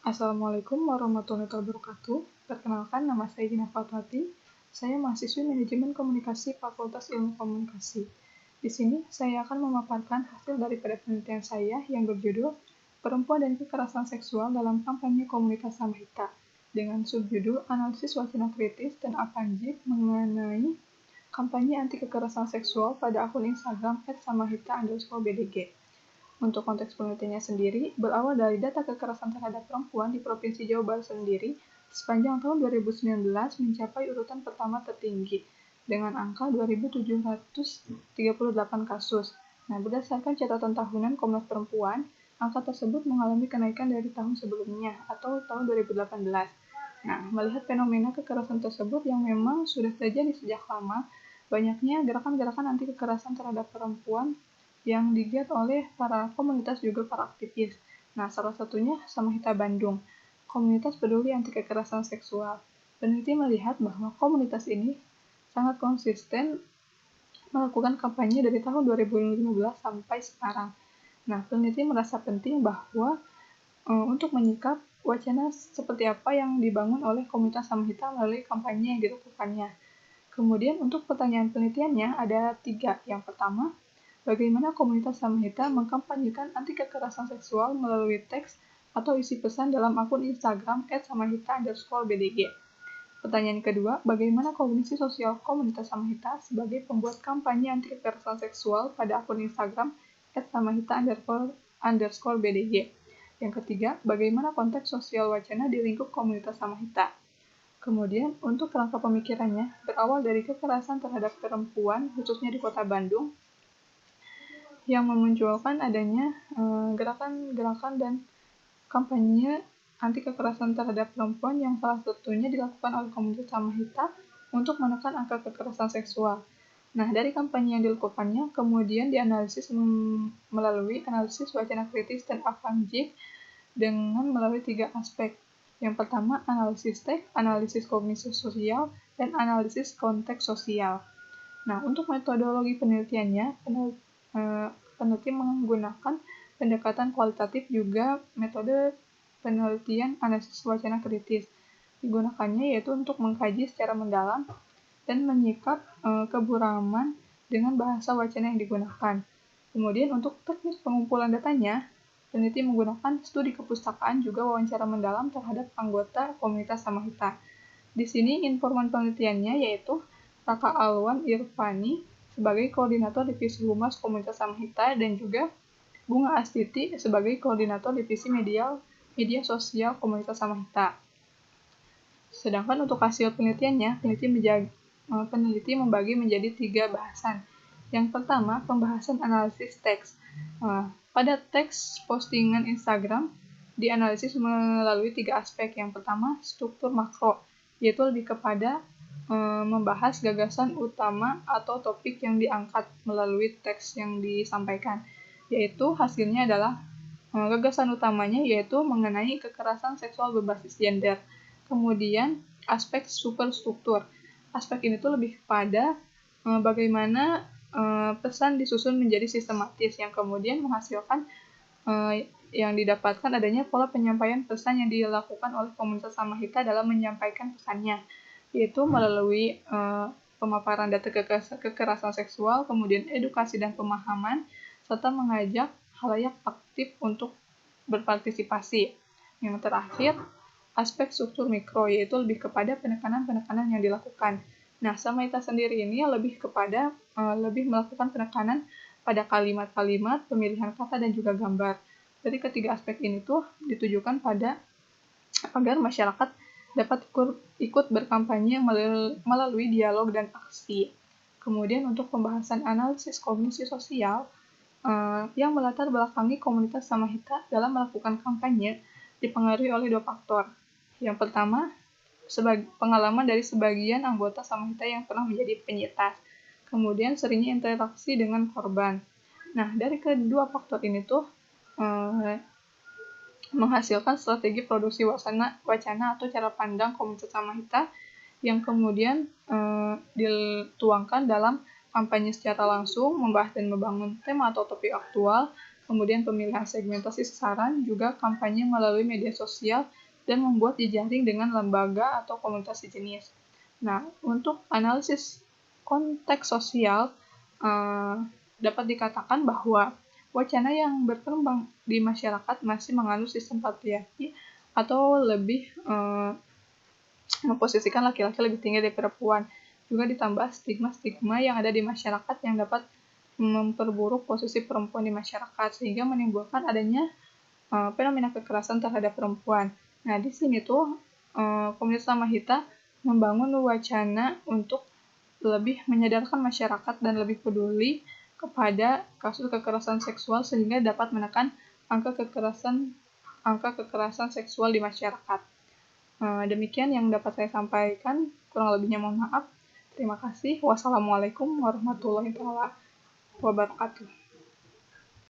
Assalamualaikum warahmatullahi wabarakatuh. Perkenalkan, nama saya Dina Fatwati. Saya mahasiswi Manajemen Komunikasi Fakultas Ilmu Komunikasi. Di sini saya akan memaparkan hasil daripada penelitian saya yang berjudul Perempuan dan Kekerasan Seksual dalam Kampanye Komunitas Samahita dengan subjudul Analisis Wacana Kritis dan Apanjik mengenai kampanye anti kekerasan seksual pada akun Instagram @samahita_bdg. Untuk konteks penelitiannya sendiri, berawal dari data kekerasan terhadap perempuan di Provinsi Jawa Barat sendiri, sepanjang tahun 2019 mencapai urutan pertama tertinggi, dengan angka 2.738 kasus. Nah, berdasarkan catatan tahunan Komnas Perempuan, angka tersebut mengalami kenaikan dari tahun sebelumnya, atau tahun 2018. Nah, melihat fenomena kekerasan tersebut yang memang sudah terjadi sejak lama, banyaknya gerakan-gerakan anti kekerasan terhadap perempuan yang digiat oleh para komunitas juga para aktivis. Nah, salah satunya Samahita Bandung, komunitas peduli anti kekerasan seksual. Peneliti melihat bahwa komunitas ini sangat konsisten melakukan kampanye dari tahun 2015 sampai sekarang. Nah, peneliti merasa penting bahwa untuk menyikap wacana seperti apa yang dibangun oleh komunitas Samahita melalui kampanye yang dilakukannya. Kemudian untuk pertanyaan penelitiannya ada 3. Yang pertama, bagaimana komunitas Samahita mengkampanyekan anti kekerasan seksual melalui teks atau isi pesan dalam akun Instagram @samahita_bdg. Pertanyaan kedua, bagaimana kognisi sosial komunitas Samahita sebagai pembuat kampanye anti kekerasan seksual pada akun Instagram @samahita_bdg. Yang ketiga, bagaimana konteks sosial wacana di lingkup komunitas Samahita. Kemudian, untuk kerangka pemikirannya, berawal dari kekerasan terhadap perempuan, khususnya di kota Bandung, yang memunculkan adanya gerakan-gerakan dan kampanye anti kekerasan terhadap perempuan yang salah satunya dilakukan oleh komunitas Samahita untuk menekan angka kekerasan seksual. Nah, dari kampanye yang dilakukannya, kemudian dianalisis melalui analisis wacana kritis dan apanjik dengan melalui 3 aspek. Yang pertama, analisis teks, analisis kognisi sosial, dan analisis konteks sosial. Nah, untuk metodologi penelitiannya, peneliti menggunakan pendekatan kualitatif juga metode penelitian analisis wacana kritis. Digunakannya yaitu untuk mengkaji secara mendalam dan menyikap keburaman dengan bahasa wacana yang digunakan. Kemudian untuk teknik pengumpulan datanya, peneliti menggunakan studi kepustakaan juga wawancara mendalam terhadap anggota komunitas Samahita. Di sini informan penelitiannya yaitu Raka Alwan Irfani sebagai Koordinator Divisi Humas Komunitas Samahita dan juga Bunga Astiti sebagai Koordinator Divisi Media Sosial Komunitas Samahita. Sedangkan untuk hasil penelitiannya, peneliti membagi menjadi 3 bahasan. Yang pertama, pembahasan analisis teks. Pada teks postingan Instagram, dianalisis melalui 3 aspek. Yang pertama, struktur makro, yaitu lebih kepada membahas gagasan utama atau topik yang diangkat melalui teks yang disampaikan, yaitu hasilnya adalah gagasan utamanya yaitu mengenai kekerasan seksual berbasis gender. Kemudian aspek superstruktur. Aspek ini tuh lebih kepada bagaimana pesan disusun menjadi sistematis yang kemudian menghasilkan yang didapatkan adanya pola penyampaian pesan yang dilakukan oleh komunitas Samahita dalam menyampaikan pesannya, yaitu melalui pemaparan data kekerasan seksual, kemudian edukasi dan pemahaman, serta mengajak khalayak aktif untuk berpartisipasi. Yang terakhir, aspek struktur mikro, yaitu lebih kepada penekanan-penekanan yang dilakukan. Nah, Samahita sendiri ini lebih kepada lebih melakukan penekanan pada kalimat-kalimat, pemilihan kata, dan juga gambar. Jadi ketiga aspek ini tuh ditujukan pada agar masyarakat dapat ikut berkampanye melalui dialog dan aksi. Kemudian untuk pembahasan analisis kognisi sosial yang melatar belakangi komunitas Samahita dalam melakukan kampanye dipengaruhi oleh 2 faktor. Yang pertama, pengalaman dari sebagian anggota Samahita yang pernah menjadi penyintas. Kemudian seringnya interaksi dengan korban. Nah, dari kedua faktor ini tuh menghasilkan strategi produksi wacana atau cara pandang komunitas Samahita yang kemudian dituangkan dalam kampanye secara langsung, membahas dan membangun tema atau topik aktual, kemudian pemilihan segmentasi sasaran, juga kampanye melalui media sosial, dan membuat jejaring dengan lembaga atau komunitas sejenis. Nah, untuk analisis konteks sosial, dapat dikatakan bahwa wacana yang berkembang di masyarakat masih mengandung sistem patriarki atau lebih memposisikan laki-laki lebih tinggi dari perempuan. Juga ditambah stigma-stigma yang ada di masyarakat yang dapat memperburuk posisi perempuan di masyarakat sehingga menimbulkan adanya fenomena kekerasan terhadap perempuan. Nah, di sini tuh komunitas Samahita membangun wacana untuk lebih menyadarkan masyarakat dan lebih peduli kepada kasus kekerasan seksual sehingga dapat menekan angka kekerasan seksual di masyarakat. Demikian yang dapat saya sampaikan, kurang lebihnya mohon maaf. Terima kasih. Wassalamualaikum warahmatullahi wabarakatuh.